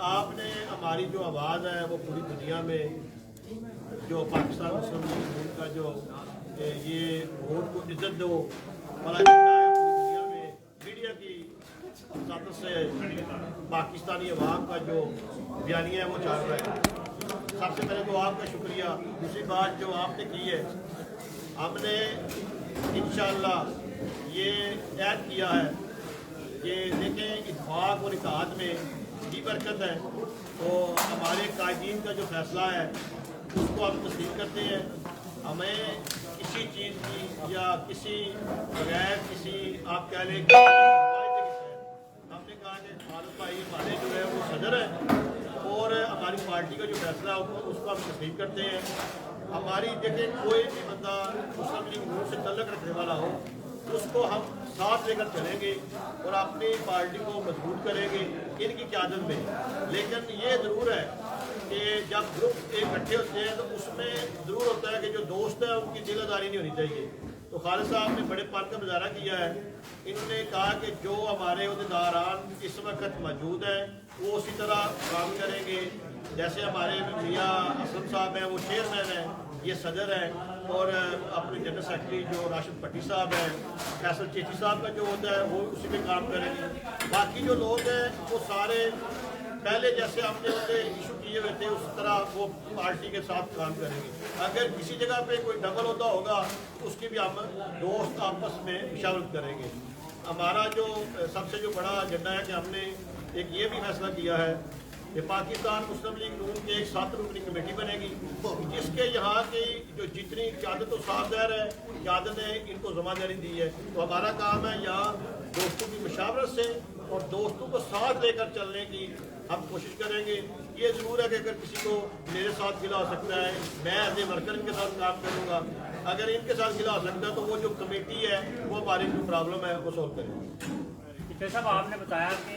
آپ نے ہماری جو آواز ہے وہ پوری دنیا میں جو پاکستان مسلم لیگ کا جو یہ ووٹ کو عزت دو والا جھنڈا ہے پوری دنیا میں میڈیا کی سطح سے پاکستانی عوام کا جو بیانیہ ہے وہ چل رہا ہے۔ سب سے پہلے تو آپ کا شکریہ۔ دوسری بات جو آپ نے کی ہے، ہم نے انشاءاللہ یہ عہد کیا ہے کہ دیکھیں اتفاق اور اتحاد میں بھی برکت ہے، تو ہمارے قائدین کا جو فیصلہ ہے اس کو ہم تسلیم کرتے ہیں۔ ہمیں کسی چیز کی یا کسی بغیر کسی آپ کہہ لیں ہم نے کہا کہ خالد بھائی ہمارے جو ہے وہ صدر ہے اور ہماری پارٹی کا جو فیصلہ ہے اس کو ہم تسلیم کرتے ہیں۔ ہماری دیکھیں کوئی بھی بندہ مسلم لیگ نون سے تعلق رکھنے والا ہو اس کو ہم ساتھ لے کر چلیں گے اور اپنی پارٹی کو مضبوط کریں گے ان کی قیادت میں۔ لیکن یہ ضرور ہے کہ جب گروپ اکٹھے ہوتے ہیں تو اس میں ضرور ہوتا ہے کہ جو دوست ہیں ان کی دل آزاری نہیں ہونی چاہیے۔ تو خالد صاحب نے بڑے پن کا مظاہرہ کیا ہے، انہوں نے کہا کہ جو ہمارے عہدیداران اس وقت موجود ہیں وہ اسی طرح کام کریں گے۔ جیسے ہمارے میاں اسلم صاحب ہیں وہ چیئرمین ہیں، یہ صدر ہیں، اور اپنے جنرل سیکرٹری جو راشد پٹی صاحب ہیں، فیصل چیچی صاحب کا جو ہوتا ہے وہ اسی پہ کام کریں گے۔ باقی جو لوگ ہیں وہ سارے پہلے جیسے ہم نے ایشو کیے ہوئے تھے اس طرح وہ پارٹی کے ساتھ کام کریں گے۔ اگر کسی جگہ پہ کوئی ڈبل عہدہ ہوگا اس کی بھی ہم دوست آپس میں مشاورت کریں گے۔ ہمارا جو سب سے جو بڑا ایجنڈا ہے کہ ہم نے ایک یہ بھی فیصلہ کیا ہے کہ پاکستان مسلم لیگ نون کی ایک 7 رکنی کمیٹی بنے گی جس کے یہاں کی جو جتنی قیادت و سازگار ہے قیادت نے ان کو ذمہ داری دی ہے، تو ہمارا کام ہے یہاں دوستوں کی مشاورت سے اور دوستوں کو ساتھ لے کر چلنے کی ہم کوشش کریں گے۔ یہ ضرور ہے کہ اگر کسی کو میرے ساتھ گلا ہو سکتا ہے میں ایز اے ورکر ان کے ساتھ کام کروں گا، اگر ان کے ساتھ گلا ہو سکتا ہے تو وہ جو کمیٹی ہے وہ ہماری جو پرابلم ہے وہ سولو کرے گی۔ ٹیچر صاحب آپ نے بتایا کہ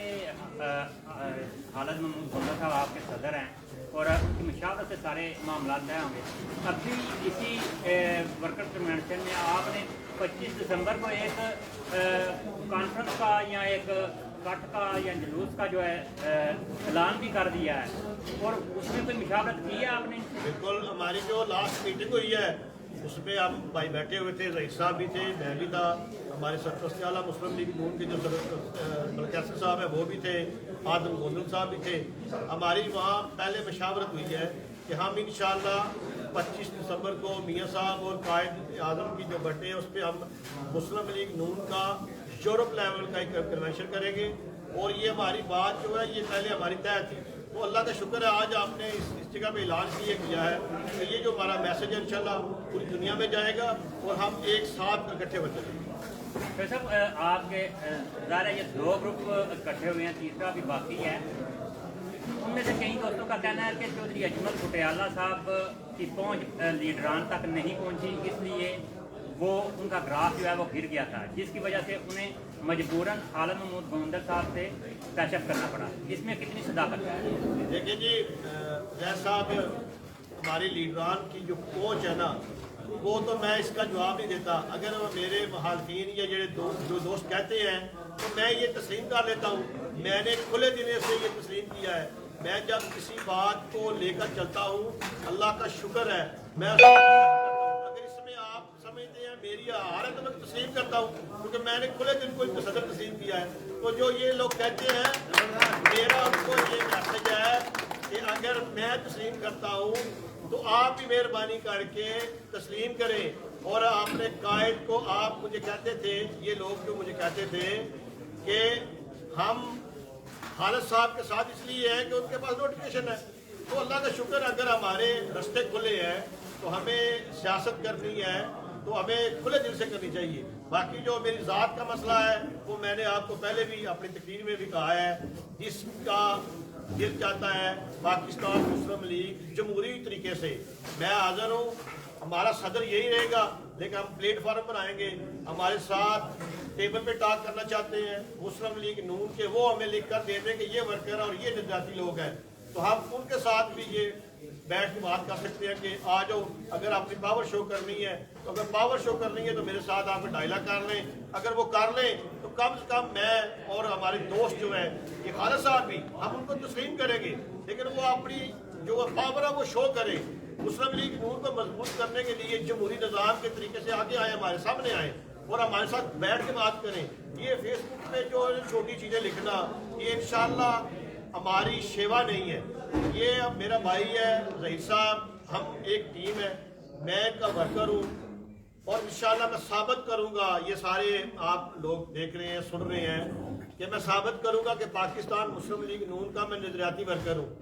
خالد محمود گوندل صاحب آپ کے صدر ہیں اور ان کی مشاورت سے سارے معاملات طے ہوں گے۔ ابھی اسی ورکر کنونشن میں آپ نے 25 دسمبر کو ایک کانفرنس کا یا ایک کٹ کا یا جلوس کا جو ہے اعلان بھی کر دیا ہے، اور اس میں کوئی مشاورت کی ہے آپ نے؟ بالکل، ہماری جو لاسٹ میٹنگ ہوئی ہے اس میں ہم بھائی بیٹھے ہوئے تھے، ظہیر صاحب بھی تھے، میں بھی تھا، ہمارے سرپرست اعلیٰ مسلم لیگ نون کے جو ملک صاحب ہیں وہ بھی تھے، آدم گوندل صاحب بھی تھے۔ ہماری وہاں پہلے مشاورت ہوئی ہے کہ ہم انشاءاللہ 25 دسمبر کو میاں صاحب اور قائد اعظم کی جو برتھ ڈے ہے اس پہ ہم مسلم لیگ نون کا یورپ لیول کا ایک کنونشن کریں گے، اور یہ ہماری بات جو ہے یہ پہلے ہماری طے تھی۔ تو اللہ کا شکر ہے آج آپ نے اس جگہ پہ اعلان کیا ہے کہ یہ جو ہمارا میسج ہے انشاءاللہ پوری دنیا میں جائے گا اور ہم ایک ساتھ اکٹھے ہو چلیں گے۔ پھر صاحب آپ کے ظاہر ہے یہ 2 گروپ اکٹھے ہوئے ہیں، تیسرا بھی باقی ہے۔ ان میں سے کئی دوستوں کا کہنا ہے کہ چودھری اجمل پٹیالہ صاحب کی پہنچ لیڈران تک نہیں پہنچی، اس لیے وہ ان کا گراف جو ہے وہ گر گیا تھا، جس کی وجہ سے انہیں مجبوراً خالد محمود گوندل صاحب سے پیش اپ کرنا پڑا۔ اس میں کتنی صداقت ہے؟ دیکھیں جی، زید صاحب ہمارے لیڈران کی جو پہنچ ہے نا وہ تو میں اس کا جواب نہیں دیتا۔ اگر وہ میرے مخالفین یا جو دوست کہتے ہیں تو میں یہ تسلیم کر لیتا ہوں، میں نے کھلے دل سے یہ تسلیم کیا ہے۔ میں جب کسی بات کو لے کر چلتا ہوں اللہ کا شکر ہے میں اگر اس میں آپ سمجھتے ہیں میری ہار ہے تو میں تسلیم کرتا ہوں، کیونکہ میں نے کھلے دل کو صدر تسلیم کیا ہے۔ تو جو یہ لوگ کہتے ہیں میرا ان کو یہ میسج ہے کہ اگر میں تسلیم کرتا ہوں تو آپ بھی مہربانی کر کے تسلیم کریں۔ اور آپ نے قائد کو آپ مجھے کہتے تھے، یہ لوگ جو مجھے کہتے تھے کہ ہم خالد صاحب کے ساتھ اس لیے ہیں کہ ان کے پاس نوٹیفکیشن ہے، تو اللہ کا شکر اگر ہمارے رستے کھلے ہیں تو ہمیں سیاست کرنی ہے تو ہمیں کھلے دل سے کرنی چاہیے۔ باقی جو میری ذات کا مسئلہ ہے وہ میں نے آپ کو پہلے بھی اپنی تقریر میں بھی کہا ہے، جس کا دل چاہتا ہے پاکستان مسلم لیگ جمہوری طریقے سے میں حاضر ہوں، ہمارا صدر یہی رہے گا، لیکن ہم پلیٹ فارم بنائیں گے۔ ہمارے ساتھ ٹیبل پہ ٹاک کرنا چاہتے ہیں مسلم لیگ نون کے، وہ ہمیں لکھ کر دے دیں کہ یہ ورکر اور یہ نظاتی لوگ ہیں، تو ہم ان کے ساتھ بھی یہ بیٹھ کے بات کر سکتے ہیں کہ آ جاؤ، اگر اپنی پاور شو کرنی ہے تو اگر پاور شو کرنی ہے تو میرے ساتھ آپ ڈائلاگ کر لیں، اگر وہ کر لیں تو کم سے کم میں اور ہمارے دوست جو ہیں یہ خالد صاحب بھی، ہم ان کو تسلیم کریں گے، لیکن وہ اپنی جو پاور ہے وہ شو کریں، مسلم لیگ نون کو مضبوط کرنے کے لیے جمہوری نظام کے طریقے سے آگے آئے، ہمارے سامنے آئے اور ہمارے ساتھ بیٹھ کے بات کریں۔ یہ فیس بک پہ جو چھوٹی چیزیں لکھنا یہ انشاءاللہ ہماری شیوا نہیں ہے، یہ میرا بھائی ہے ظہیر صاحب، ہم ایک ٹیم ہے، میں ان کا ورکر ہوں اور انشاءاللہ میں ثابت کروں گا، یہ سارے آپ لوگ دیکھ رہے ہیں سن رہے ہیں کہ میں ثابت کروں گا کہ پاکستان مسلم لیگ نون کا میں نظریاتی ورکر ہوں۔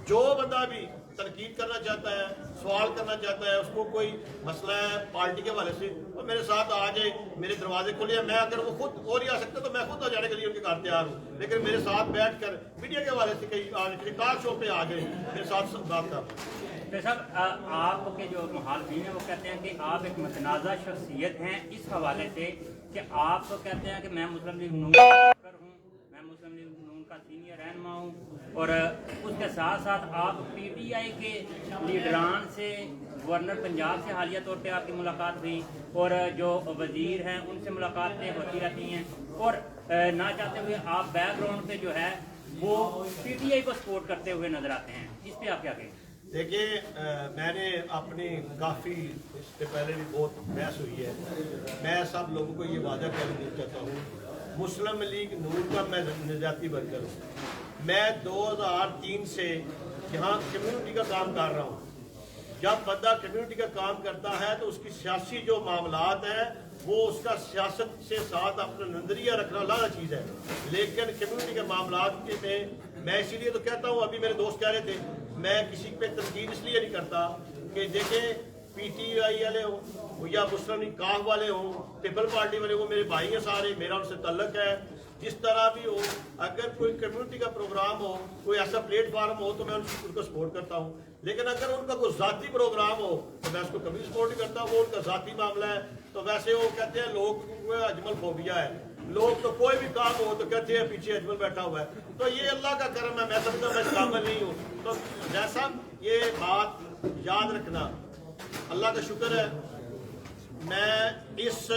جو بندہ بھی تنقید کرنا چاہتا ہے، سوال کرنا چاہتا ہے، اس کو کوئی مسئلہ ہے پارٹی کے حوالے سے تو میرے ساتھ آ جائے، میرے دروازے کھلے ہیں، میں اگر وہ خود اور نہیں آ سکتا تو میں خود آ جانے کے لیے ان کے گھر تیار ہوں، لیکن میرے ساتھ بیٹھ کر میڈیا کے حوالے سے کہیں ٹاک شو پہ آ جائے میرے ساتھ بات کر۔ صاحب آپ کے جو مخالفین ہیں وہ کہتے ہیں کہ آپ ایک متنازع شخصیت ہیں اس حوالے سے کہ آپ تو کہتے ہیں کہ میں مسلم لیگ نون کا ورکر ہوں، میں مسلم لیگ نون کا سینئر رہنما ہوں، اور اس کے ساتھ ساتھ آپ پی ٹی آئی کے لیڈران سے، گورنر پنجاب سے حالیہ طور پہ آپ کی ملاقات ہوئی اور جو وزیر ہیں ان سے ملاقاتیں ہوتی رہتی ہیں، اور نہ چاہتے ہوئے آپ بیک گراؤنڈ پہ جو ہے وہ پی ٹی آئی کو سپورٹ کرتے ہوئے نظر آتے ہیں، اس پہ آپ کیا کہیں؟ دیکھیں میں نے اپنی کافی اس سے پہلے بھی بہت بحث ہوئی ہے، میں سب لوگوں کو یہ واضح کرنا چاہتا ہوں، مسلم لیگ نون کا میں نظریاتی ورکر ہوں، میں 2003 سے یہاں کمیونٹی کا کام کر رہا ہوں۔ جب بندہ کمیونٹی کا کام کرتا ہے تو اس کی سیاسی جو معاملات ہیں وہ اس کا سیاست سے ساتھ اپنا نظریہ رکھنا لانا چیز ہے، لیکن کمیونٹی کے معاملات کے میں اسی لیے تو کہتا ہوں، ابھی میرے دوست کہہ رہے تھے میں کسی پہ تنقید اس لیے نہیں کرتا کہ دیکھیں پی ٹی آئی والے ہوں یا مسلم لیگ کاف والے ہوں، پیپل پارٹی والے وہ میرے بھائی ہیں سارے، میرا ان سے تعلق ہے، جس طرح بھی ہو، اگر کوئی کمیونٹی کا پروگرام ہو، کوئی ایسا پلیٹ فارم ہو تو میں ان کو سپورٹ کرتا ہوں، لیکن اگر ان کا کوئی ذاتی پروگرام ہو تو میں اس کو کبھی سپورٹ نہیں کرتا، وہ ان کا ذاتی معاملہ ہے۔ تو ویسے وہ کہتے ہیں لوگ اجمل فوبیا ہے، لوگ تو کوئی بھی کام ہو تو کہتے ہیں پیچھے اجمل بیٹھا ہوا ہے، تو یہ اللہ کا کرم ہے، میں سمجھتا ہوں میں اس قابل نہیں ہوں۔ تو جیسا یہ بات یاد رکھنا، اللہ کا شکر ہے، میں اس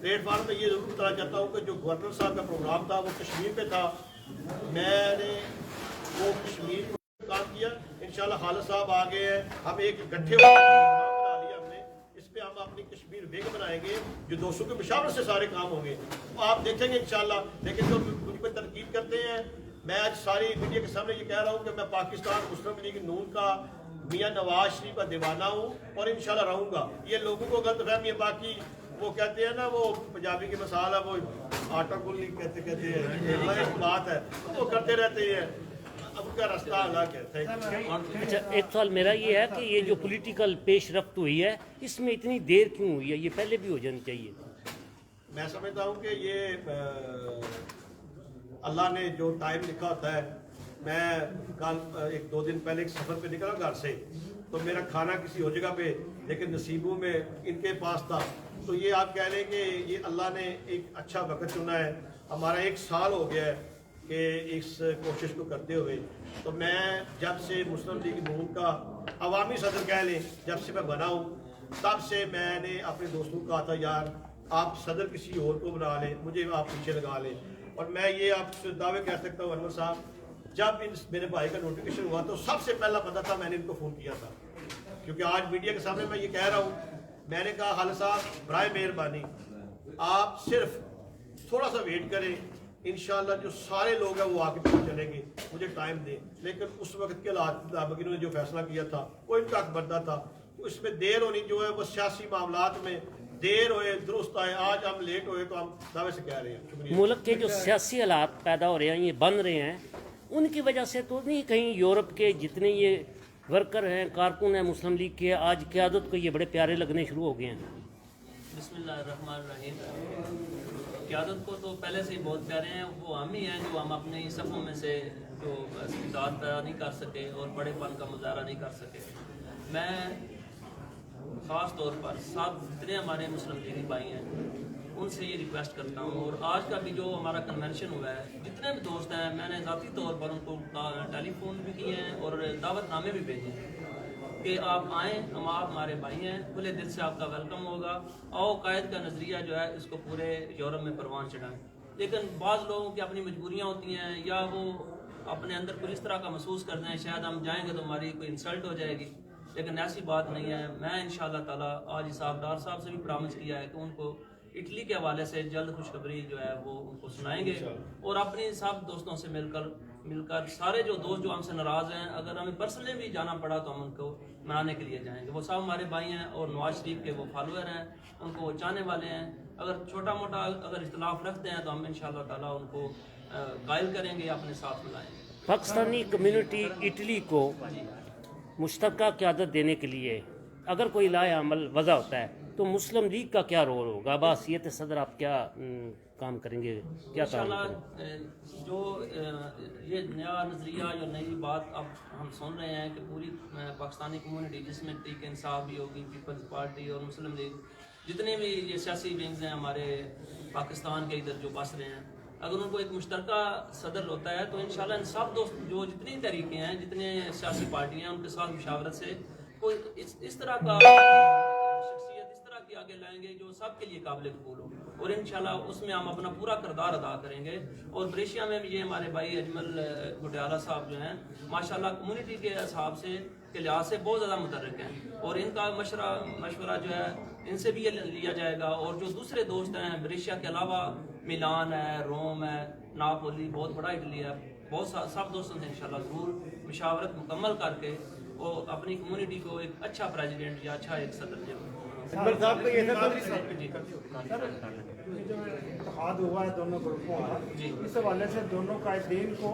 پلیٹ فارم پہ یہ ضرور بتانا چاہتا ہوں کہ جو گورنر صاحب کا پروگرام تھا وہ کشمیر پہ تھا، میں نے وہ کشمیر کو کام کیا، انشاءاللہ خالد صاحب آ گئے ہیں، ہم ایک اکٹھے بنا لیا ہم نے، اس پہ ہم اپنی کشمیر ویگ بنائیں گے جو دوستوں کے مشاورت سے سارے کام ہوں گے، آپ دیکھیں گے انشاءاللہ۔ لیکن جو مجھ پہ تنقید کرتے ہیں، میں آج ساری میڈیا کے سامنے یہ کہہ رہا ہوں کہ میں پاکستان مسلم لیگ نون کا میاں نواز شریف کا دیوانہ ہوں اور انشاءاللہ رہوں گا۔ یہ لوگوں کو غلط فہمی ہے، باقی وہ کہتے ہیں نا وہ پنجابی کی مثال ہے، وہ آٹا گل نہیں کہتے ہیں، ایک بات ہے وہ کرتے رہتے ہیں، اب کا راستہ الگ ہے۔ اچھا ایک سوال میرا یہ ہے کہ یہ جو پولیٹیکل پیش رفت ہوئی ہے اس میں اتنی دیر کیوں ہوئی ہے؟ یہ پہلے بھی ہو جانی چاہیے۔ میں سمجھتا ہوں کہ یہ اللہ نے جو ٹائم لکھا ہوتا ہے، میں کل ایک دو دن پہلے ایک سفر پہ نکلا گھر سے تو میرا کھانا کسی اور جگہ پہ، لیکن نصیبوں میں ان کے پاس تھا، تو یہ آپ کہہ لیں کہ یہ اللہ نے ایک اچھا وقت چنا ہے۔ ہمارا 1 سال ہو گیا ہے کہ اس کوشش کو کرتے ہوئے، تو میں جب سے مسلم لیگ نون کا عوامی صدر کہہ لیں، جب سے میں بنا ہوں تب سے میں نے اپنے دوستوں کو کہا تھا یار آپ صدر کسی اور کو بنا لیں، مجھے آپ پیچھے لگا لیں، اور میں یہ آپ سے دعوے کہہ سکتا ہوں انور صاحب، جب میرے بھائی کا نوٹیفکیشن ہوا تو سب سے پہلا پتہ تھا، میں نے ان کو فون کیا تھا، کیونکہ آج میڈیا کے سامنے میں یہ کہہ رہا ہوں، میں نے کہا خالد صاحب برائے مہربانی آپ صرف تھوڑا سا ویٹ کریں، انشاءاللہ جو سارے لوگ ہیں وہ آگے پہنچ چلیں گے، مجھے ٹائم دیں، لیکن اس وقت کے حالات مطابق انہوں نے جو فیصلہ کیا تھا وہ ان کا حق بنتا تھا، اس میں دیر ہونی جو ہے وہ سیاسی معاملات میں دیر ہوئے درست آئے، آج ہم لیٹ ہوئے تو ہم دعوے سے کہہ رہے ہیں۔ شکریہ۔ ملک کے جو سیاسی حالات پیدا ہو رہے ہیں، یہ بن رہے ہیں، ان کی وجہ سے تو نہیں کہیں یورپ کے جتنے یہ ورکر ہیں، کارکن ہیں مسلم لیگ کے، آج قیادت کو یہ بڑے پیارے لگنے شروع ہو گئے ہیں؟ بسم اللہ الرحمن الرحیم۔ قیادت کو تو پہلے سے ہی بہت پیارے ہیں، وہ ہم ہی ہیں جو ہم اپنے صفوں میں سے جو استعداد پیدا نہیں کر سکے اور بڑے پن کا مظاہرہ نہیں کر سکے۔ میں خاص طور پر سب جتنے ہمارے مسلم لیگی بھائی ہیں ان سے یہ ریکویسٹ کرتا ہوں، اور آج کا بھی جو ہمارا کنونشن ہوا ہے، جتنے بھی دوست ہیں میں نے ذاتی طور پر ان کو ٹیلی فون بھی کیے ہیں اور دعوت نامے بھی بھیجے ہیں کہ آپ آئیں، ہم آپ ہمارے بھائی ہیں، کھلے دل سے آپ کا ویلکم ہوگا، آؤ قائد کا نظریہ جو ہے اس کو پورے یورپ میں پروان چڑھائیں۔ لیکن بعض لوگوں کی اپنی مجبوریاں ہوتی ہیں، یا وہ اپنے اندر کوئی اس طرح کا محسوس کرتے ہیں شاید ہم جائیں گے تو ہماری کوئی انسلٹ ہو جائے گی، لیکن ایسی بات نہیں ہے۔ میں انشاءاللہ تعالیٰ آج اسحاق ڈار صاحب سے بھی پرامس کیا ہے کہ ان کو اٹلی کے حوالے سے جلد خوشخبری جو ہے وہ ان کو سنائیں گے، اور اپنی سب دوستوں سے مل کر سارے جو دوست جو ہم سے ناراض ہیں، اگر ہمیں پرسنلی بھی جانا پڑا تو ہم ان کو منانے کے لیے جائیں گے۔ وہ سب ہمارے بھائی ہیں اور نواز شریف کے وہ فالوور ہیں، ان کو وہ چاہنے والے ہیں۔ اگر چھوٹا موٹا اگر اختلاف رکھتے ہیں تو ہم انشاءاللہ تعالیٰ ان کو قائل کریں گے، اپنے ساتھ ملائیں گے۔ پاکستانی کمیونٹی اٹلی کو مشترکہ قیادت دینے کے لیے اگر کوئی لائحہ عمل وضع ہوتا ہے تو مسلم لیگ کا کیا رول ہوگا؟ بحیثیت صدر آپ کیا کام کریں گے، کیا کام کریں گے؟ انشاءاللہ جو یہ نیا نظریہ، جو نئی بات اب ہم سن رہے ہیں کہ پوری پاکستانی کمیونٹی جس میں تحریک انصاف بھی ہوگی، پیپلز پارٹی اور مسلم لیگ، جتنے بھی یہ سیاسی ونگز ہیں ہمارے پاکستان کے ادھر جو بس رہے ہیں، اگر ان کو ایک مشترکہ صدر ہوتا ہے تو انشاءاللہ ان سب دوست جو جتنی طریقے ہیں، جتنے سیاسی پارٹیاں ہیں، ان کے ساتھ مشاورت سے کوئی اس طرح کا شخصیت اس طرح کی آگے لائیں گے جو سب کے لیے قابل قبول ہو، اور انشاءاللہ اس میں ہم اپنا پورا کردار ادا کریں گے۔ اور بریشیا میں بھی یہ ہمارے بھائی اجمل گٹیالہ صاحب جو ہیں ماشاءاللہ کمیونٹی کے حساب سے کے لحاظ سے بہت زیادہ متحرک ہیں، اور ان کا مشورہ جو ہے ان سے بھی یہ لیا جائے گا۔ اور جو دوسرے دوست ہیں بریشیا کے علاوہ، میلان ہے، روم ہے، ناپولی، بہت بڑا اٹلی ہے، بہت سب دوستوں سے انشاءاللہ ضرور مشاورت مکمل کر کے وہ اپنی کمیونٹی کو ایک اچھا پریزیڈنٹ یا اچھا ایک صدر دے۔ اکبر صاحب کا یہ جو اتحاد ہوا ہے دونوں گروپوں کا، جی، اس حوالے سے دونوں قائدین کو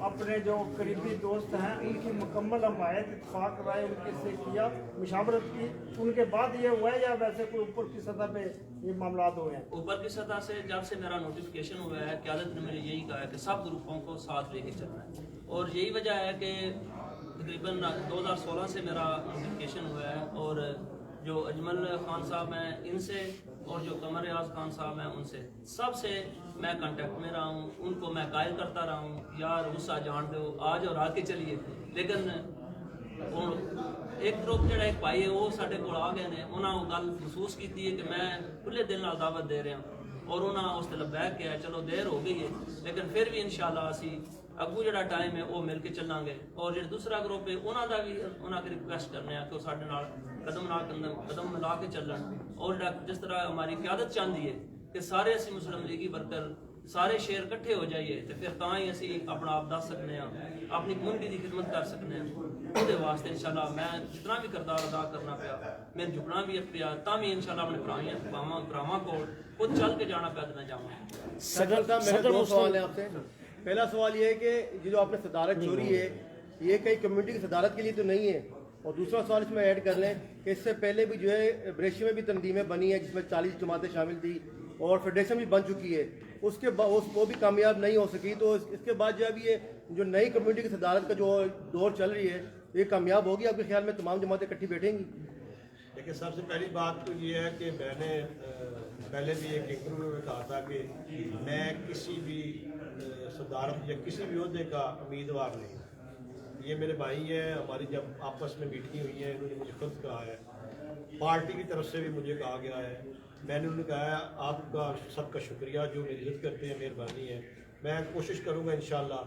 اپنے جو قریبی دوست ہیں ان کی مکمل حمایت، اتفاق رائے ان کے سے کیا، مشاورت کی، ان کے بعد یہ ہوا ہے یا ویسے کوئی اوپر کی سطح پہ یہ معاملات ہوئے ہیں؟ اوپر کی سطح سے جب سے میرا نوٹیفیکیشن ہوا ہے قیادت نے مجھے یہی کہا ہے کہ سب گروپوں کو ساتھ لے کے چلنا ہے، اور یہی وجہ ہے کہ تقریباً 2016 سے میرا نوٹیفیکیشن ہوا ہے، اور جو اجمل خان صاحب ہیں ان سے اور جو قمر ریاض خان صاحب ہیں ان سے سب سے میں کانٹیکٹ میں رہا ہوں، ان کو میں قائل کرتا رہا ہوں یار غصہ جان دو، آج اور آ کے چلیے، لیکن ایک گروپ جڑا ایک بھائی ہے وہ سارے کو آ گئے نے، انہاں وہ گل محسوس کی ہے کہ میں کھلے دل نال دعوت دے رہا ہوں، اور انہاں اس طرح بیٹھ کے چلو دیر ہو گئی ہے لیکن پھر بھی انشاءاللہ اسی اگو جڑا ٹائم ہے وہ مل کے چلیں گے۔ اور جو دوسرا گروپ ہے انہاں دا بھی انہاں کی ریکویسٹ کرنے ہیں کہ وہ سارے نال قدم ملا کے چلن، اور جس طرح ہماری قیادت چاہتی ہے کہ سارے اسی مسلم لیگی ورکر سارے شہر کٹھے ہو جائیے تو پھر تاں ہی اسی اپنا آپ دس سکنے ہیں، اپنی کمیونٹی کی خدمت کر سکنے ہیں۔ وہ واسطے انشاءاللہ میں جتنا بھی کردار ادا کرنا پیا، میں جھکنا بھی پیا، تاں بھی انشاءاللہ اپنے بھراواں کو خود چل کے جانا پیا تو میں جاؤں۔ صدر صاحب میرے دو سوال ہیں آپ سے۔ پہلا سوال یہ ہے کہ جو آپ نے صدارت چھوڑی ہے یہ کئی کمیونٹی کی صدارت کے لیے تو نہیں ہے، اور دوسرا سوال اس میں ایڈ کر لیں کہ اس سے پہلے بھی جو ہے بریشیا میں بھی تنظیمیں بنی ہیں جس میں 40 جماعتیں شامل تھی اور فیڈریشن بھی بن چکی ہے، اس کے وہ بھی کامیاب نہیں ہو سکی، تو اس کے بعد جو اب یہ جو نئی کمیونٹی کی صدارت کا جو دور چل رہی ہے یہ کامیاب ہوگی آپ کے خیال میں؟ تمام جماعتیں اکٹھی بیٹھیں گی؟ دیکھیں سب سے پہلی بات تو یہ ہے کہ میں نے پہلے بھی ایک انٹرویو میں کہا تھا کہ میں کسی بھی صدارت یا کسی بھی عہدے کا امیدوار نہیں۔ یہ میرے بھائی ہیں، ہماری جب آپس میں میٹنگ ہوئی ہے انہوں نے مجھے خود کہا ہے، پارٹی کی طرف سے بھی مجھے کہا گیا ہے، میں نے انہوں نے کہا ہے آپ کا سب کا شکریہ جو میری عزت کرتے ہیں، مہربانی ہے، میں کوشش کروں گا انشاءاللہ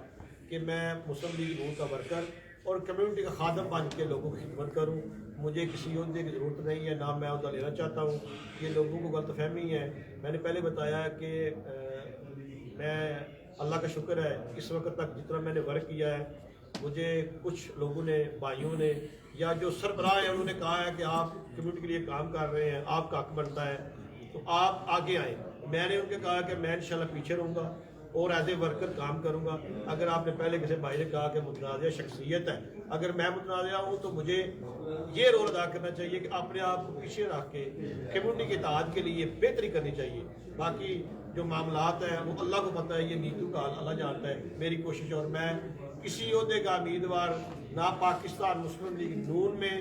کہ میں مسلم لیگ نون کا ورکر اور کمیونٹی کا خادم بن کے لوگوں کی خدمت کروں۔ مجھے کسی عہدے کی ضرورت نہیں ہے، نہ میں عہدہ لینا چاہتا ہوں، یہ لوگوں کو غلط فہمی ہے۔ میں نے پہلے بتایا کہ میں اللہ کا شکر ہے اس وقت تک جتنا میں نے ورک کیا ہے، مجھے کچھ لوگوں نے، بھائیوں نے یا جو سربراہ ہیں انہوں نے کہا ہے کہ آپ کمیونٹی کے لیے کام کر رہے ہیں، آپ کا حق بنتا ہے تو آپ آگے آئیں۔ میں نے ان کے کہا کہ میں انشاءاللہ پیچھے رہوں گا اور ایز اے ورکر کام کروں گا۔ اگر آپ نے پہلے کسی بھائی نے کہا کہ متنازع شخصیت ہے، اگر میں متنازع ہوں تو مجھے یہ رول ادا کرنا چاہیے کہ اپنے آپ کو پیچھے رکھ کے کمیونٹی کے اتحاد کے لیے بہتری کرنی چاہیے۔ باقی جو معاملات ہیں وہ اللہ کو پتہ ہے، یہ نیتو کا حال اللہ جانتا ہے۔ میری کوشش، اور میں کسی عہدے کا امیدوار نہ پاکستان مسلم لیگ نون میں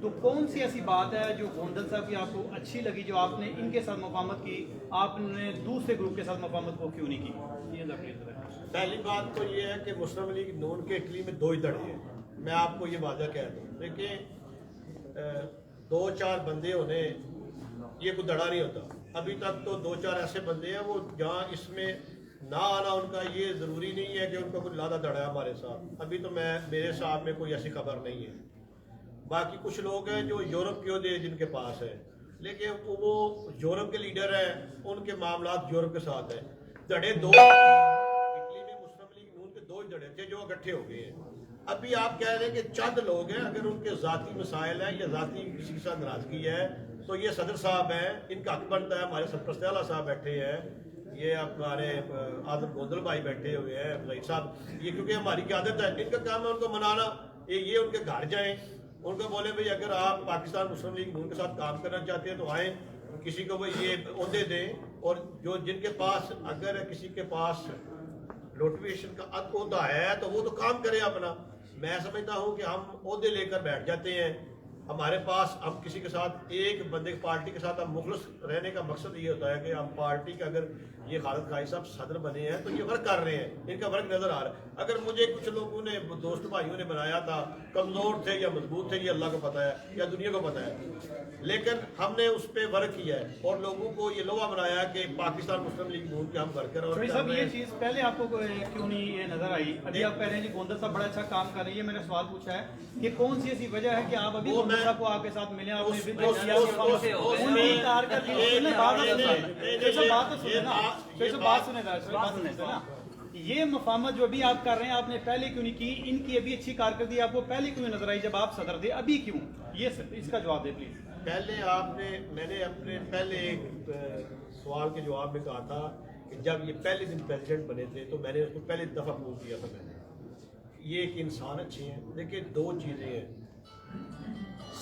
تو کون سی ایسی بات ہے جو گوندل صاحب کی آپ کو اچھی لگی جو آپ نے ان کے ساتھ مفاہمت کی, آپ نے دوسرے گروپ کے ساتھ مفاہمت کو کیوں نہیں کی؟ یہ پہلی بات تو یہ ہے کہ مسلم لیگ نون کے اٹلی میں 2 ہی دھڑے ہیں. میں آپ کو یہ واضح کہہ دوں, دیکھیں 2-4 بندے ہونے یہ کوئی دھڑا نہیں ہوتا. ابھی تک تو 2-4 ایسے بندے ہیں وہ جہاں اس میں نہ آنا ان کا یہ ضروری نہیں ہے کہ ان کا کوئی لادہ دھڑا ہے ہمارے ساتھ. ابھی تو میرے ساتھ میں کوئی ایسی خبر نہیں ہے. باقی کچھ لوگ ہیں جو یورپ کے عہدے جن کے پاس ہے, لیکن وہ یورپ کے لیڈر ہیں, ان کے معاملات یورپ کے ساتھ ہیں. دھڑے 2 اٹلی میں مسلم لیگ نون کے 2 ہی دھڑے تھے جو اکٹھے ہو گئے ہیں. ابھی آپ کہہ رہے ہیں کہ چند لوگ ہیں, اگر ان کے ذاتی مسائل ہیں یا ذاتی کسی کے ساتھ ناراضگی ہے تو یہ صدر صاحب ہیں, ان کا حق بنتا ہے. ہمارے سرپرست اعلیٰ صاحب بیٹھے ہیں, یہ ہمارے آدم گوندل بھائی بیٹھے ہوئے ہیں, ظہیر صاحب, یہ کیونکہ ہماری قیادت ہے, ان کا کام ہے ان کو منانا. یہ ان کے گھر جائیں, ان کو بولے بھائی اگر آپ پاکستان مسلم لیگ نون کے ساتھ کام کرنا چاہتے ہیں تو آئیں, کسی کو بھائی یہ عہدے دیں. اور جو جن کے پاس اگر کسی کے پاس نوٹیفیکیشن کا عہدہ ہے تو وہ تو کام کرے اپنا. میں سمجھتا ہوں کہ ہم عہدے لے کر بیٹھ جاتے ہیں. ہمارے پاس ہم کسی کے ساتھ ایک بندے پارٹی کے ساتھ ہم مخلص رہنے کا مقصد یہ ہوتا ہے کہ ہم پارٹی کا اگر یہ خالد کھائی صاحب صدر بنے ہیں تو یہ ورک کر رہے ہیں, ان کا ورک نظر آ رہا ہے. اگر مجھے کچھ لوگوں نے دوست بھائیوں نے بنایا تھا کمزور تھے یا مضبوط تھے یہ اللہ کو پتہ ہے یا دنیا کو پتہ ہے, لیکن ہم نے اس پہ ورک کیا ہے اور لوگوں کو یہ لوہا بنایا کہ پاکستان مسلم لیگ نون کے ہم ورکر. اور صاحب یہ چیز پہلے آپ کو کیوں نہیں یہ نظر آئی؟ ابھی آپ کہہ رہے ہیں کہ گوندل صاحب بڑا اچھا کام کر رہی ہے. میں نے سوال پوچھا ہے کہ کون سی ایسی وجہ ہے کہ آپ ابھی گوندل صاحب کو آپ کے ساتھ ملے, آپ نے یہ مفاہمت جو ابھی آپ کر رہے ہیں آپ نے پہلے کیوں نہیں کی؟ ان کی ابھی اچھی کارکردگی آپ کو پہلے کیوں نظر آئی جب آپ صدر تھے, ابھی کیوں؟ یہ اس کا جواب دے پلیز. پہلے میں نے اپنے پہلے ایک سوال کے جواب میں کہا تھا کہ جب یہ پہلے دن پریزیڈنٹ بنے تھے تو میں نے اس کو پہلے دفعہ پوچھ کیا تھا. میں نے یہ ایک انسان اچھے ہیں, دیکھیں 2 چیزیں ہیں,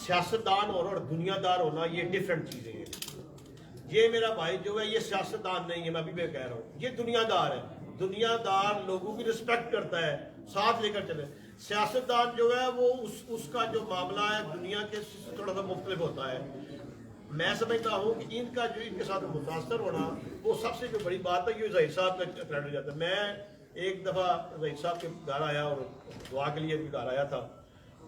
سیاستدان ہونا اور دنیا دار ہونا یہ ڈیفرنٹ چیزیں ہیں. یہ میرا بھائی جو ہے یہ سیاستدان نہیں ہے, میں ابھی میں کہہ رہا ہوں, یہ دنیا دار ہے. دنیا دار لوگوں کی رسپیکٹ کرتا ہے, ساتھ لے کر چلے. سیاستدان جو ہے وہ اس کا جو معاملہ ہے دنیا کے تھوڑا سا مختلف ہوتا ہے. میں سمجھتا ہوں کہ ان کا جو ان کے ساتھ متاثر ہونا وہ سب سے جو بڑی بات ہے, یہ ظہیر صاحب کا کریڈٹ ہو جاتا ہے. میں ایک دفعہ ظہیر صاحب کے گھر آیا اور دعا کے لیے بھی گھر آیا تھا,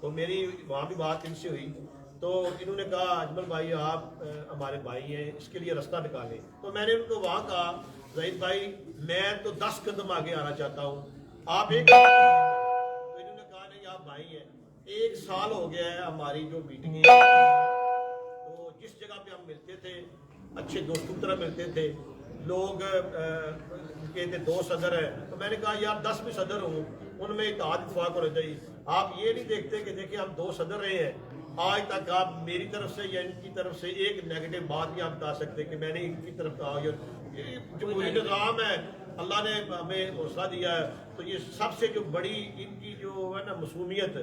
تو میری وہاں بھی بات ان سے ہوئی. تو انہوں نے کہا اجمل بھائی آپ ہمارے بھائی ہیں, اس کے لیے راستہ نکالیں. تو میں نے ان کو وہاں کہا ظہیر بھائی میں تو 10 قدم آگے آنا چاہتا ہوں, آپ ایک. تو انہوں نے کہا نہیں آپ بھائی ہیں. 1 سال ہو گیا ہے ہماری جو میٹنگ ہے, تو جس جگہ پہ ہم ملتے تھے اچھے دوستوں کی طرح ملتے تھے, لوگ کہتے 2 صدر ہیں, تو میں نے کہا یار 10 بھی صدر ہوں ان میں اتحاد اتفاق ہونا چاہیے. آپ یہ نہیں دیکھتے کہ دیکھیں ہم 2 صدر رہے ہیں, آج تک آپ میری طرف سے یا ان کی طرف سے ایک نیگیٹو بات نہیں آپ بتا سکتے کہ میں نے ان کی طرف کہا. یہ جمہوری نظام ہے, اللہ نے ہمیں حوصلہ دیا ہے, تو یہ سب سے جو بڑی ان کی جو ہے نا معصومیت,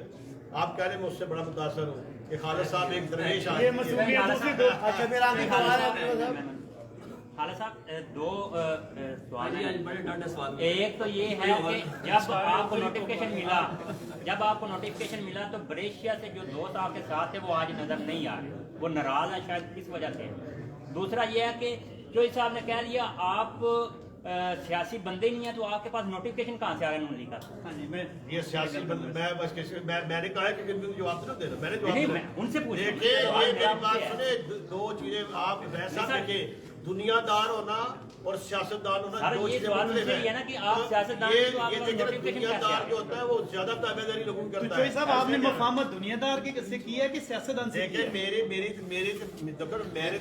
آپ کہہ رہے ہیں میں اس سے بڑا متاثر ہوں کہ خالد صاحب ایک درویش آدمی ہیں. خالد صاحب 2 سوال ہیں. ایک تو یہ ہے کہ جب آپ کو نوٹیفیکیشن ملا تو بریشیا سے جو دوست آپ کے ساتھ تھے وہ آج نظر نہیں آ رہے, وہ ناراض ہیں شاید کس وجہ سے. دوسرا یہ ہے کہ چوہدری صاحب نے کہہ دیا آپ سیاسی بندے نہیں ہیں, تو آپ کے پاس نوٹیفیکیشن کہاں سے آ رہا ہے نون لیگ کا؟ یہ سیاسی بندے میں نے کہا ہے کہ جواب نہ دینا, میں نے جواب ان سے پوچھیں. دو چیزیں آپ ویسا دیکھیں, دنیا دار ہونا اور سیاستدان ہونا 2 چیزیں مختلف ہیں. یہ دنیا دار جو ہوتا ہے وہ زیادہ تابع داری لوگوں کو کرتا ہے. صاحب آپ نے مفاہمت دنیا دار کے سے کی ہے کہ سیاستدان سے کی ہے؟ میرے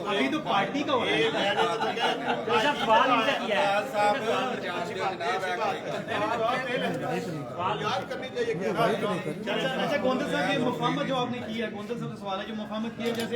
ابھی تو پارٹی کا ہو رہا یاد کرنی چاہیے. اچھا گوندل صاحب یہ مفاہمت جو آپ نے کی ہے, گوندل صاحب کا سوال ہے جو مفاہمت کی ہے, جیسے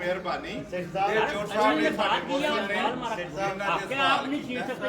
ਮਿਹਰਬਾਨੀ آپ نہیں چھین سکتے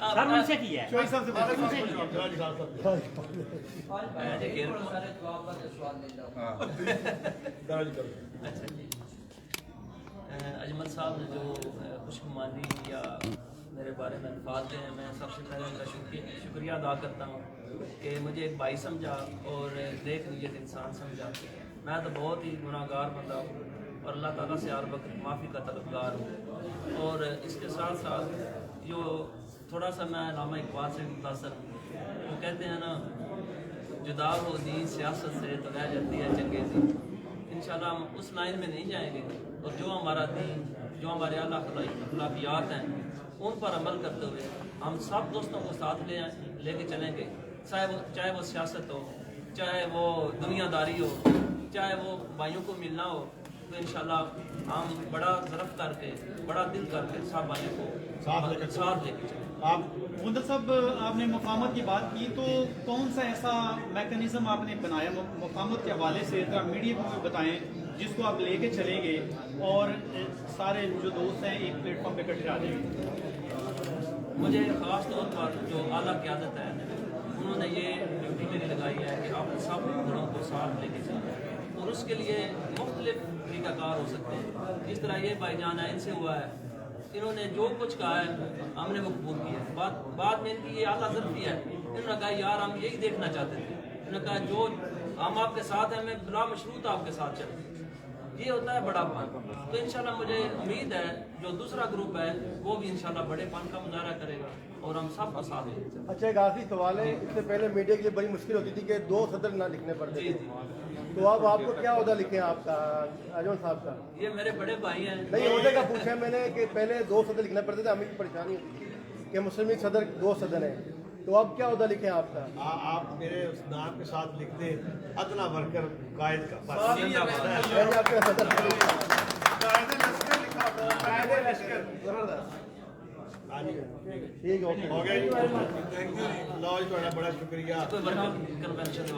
سر ان سے کیا ہے دیکھیے اجمل صاحب نے جو خوشگمانی یا میرے بارے میں الفاظ دے ہیں، میں سب سے پہلے ان کا شکریہ ادا کرتا ہوں کہ مجھے ایک بھائی سمجھا اور دیکھ نیت انسان سمجھا۔ میں تو بہت ہی گناہ گار بندہ ہوں اور اللہ تعالیٰ سے ہر وقت معافی کا طلبگار ہوں، اور اس کے ساتھ ساتھ جو تھوڑا سا میں علامہ اقبال سے متاثر ہوں، وہ کہتے ہیں نا جدا ہو دین سیاست سے تو رہ جاتی ہے چنگیزی۔ انشاءاللہ ہم اس لائن میں نہیں جائیں گے، اور جو ہمارا دین، جو ہمارے اعلیٰ اخلاقیات ہیں، ان پر عمل کرتے ہوئے ہم سب دوستوں کو ساتھ لے کے چلیں گے، چاہے وہ سیاست ہو، چاہے وہ دنیا داری ہو، چاہے وہ بھائیوں کو ملنا ہو، تو انشاءاللہ ہم بڑا ضرف کر کے، بڑا دل کر کے سب بھائیوں کو ساتھ لے کے چلیں۔ آپ گوندل صاحب آپ نے مفاہمت کی بات کی، تو کون سا ایسا میکانزم آپ نے بنایا مفاہمت کے حوالے سے ذرا میڈیا کو بھی بتائیں جس کو آپ لے کے چلیں گے اور سارے جو دوست ہیں ایک پلیٹ فارم پہ اکٹھے آ جائیں گے؟ مجھے خاص طور پر جو اعلیٰ قیادت ہے انہوں نے یہ ڈیوٹی میری لگائی ہے کہ آپ سب گھروں کو ساتھ لے کے چلیں، اور اس کے لیے مختلف طریقہ کار ہو سکتے ہیں۔ جس طرح یہ بھائی جان ہے، ان سے ہوا ہے، انہوں نے جو کچھ کہا ہے ہم نے وہ قبول کیا ہے۔ بعد میں ان کی یہ اعلیٰ ضرورت ہے، انہوں نے کہا یار ہم یہی دیکھنا چاہتے تھے، انہوں نے کہا جو ہم آپ کے ساتھ ہیں، میں بلا مشروط آپ کے ساتھ چلوں۔ یہ ہوتا ہے بڑا پن۔ تو انشاءاللہ مجھے امید ہے جو دوسرا گروپ ہے وہ بھی انشاءاللہ بڑے پن کا مظاہرہ کرے گا اور ہم سب کو ساتھ لے کے چلیں۔ اچھا، ایک آخری سوال ہے، اس سے پہلے میڈیا کے لیے بڑی مشکل ہوتی تھی کہ 2 صدر نہ لکھنے پڑتے تھے، تو اب آپ کو کیا عہدہ لکھیں آپ کا اجمل صاحب کا؟ یہ میرے بڑے بھائی ہیں۔ نہیں، عہدے کا پوچھا میں نے کہ پہلے 2 صدر لکھنا پڑتے تھے، ہمیں کی پریشانی ہوتی تھی کہ مسلم لیگ صدر 2 صدر ہیں، تو اب کیا عہدہ لکھیں آپ کا؟ آپ میرے اس نام کے ساتھ لکھ دیں ادنا ورکر قائد کا بس۔ میں نے آپ کے صدر ٹھیک ہے، اوکے، ہو گیا جی، لو جی، بڑا شکریہ۔ کوئی ورکر کنونشن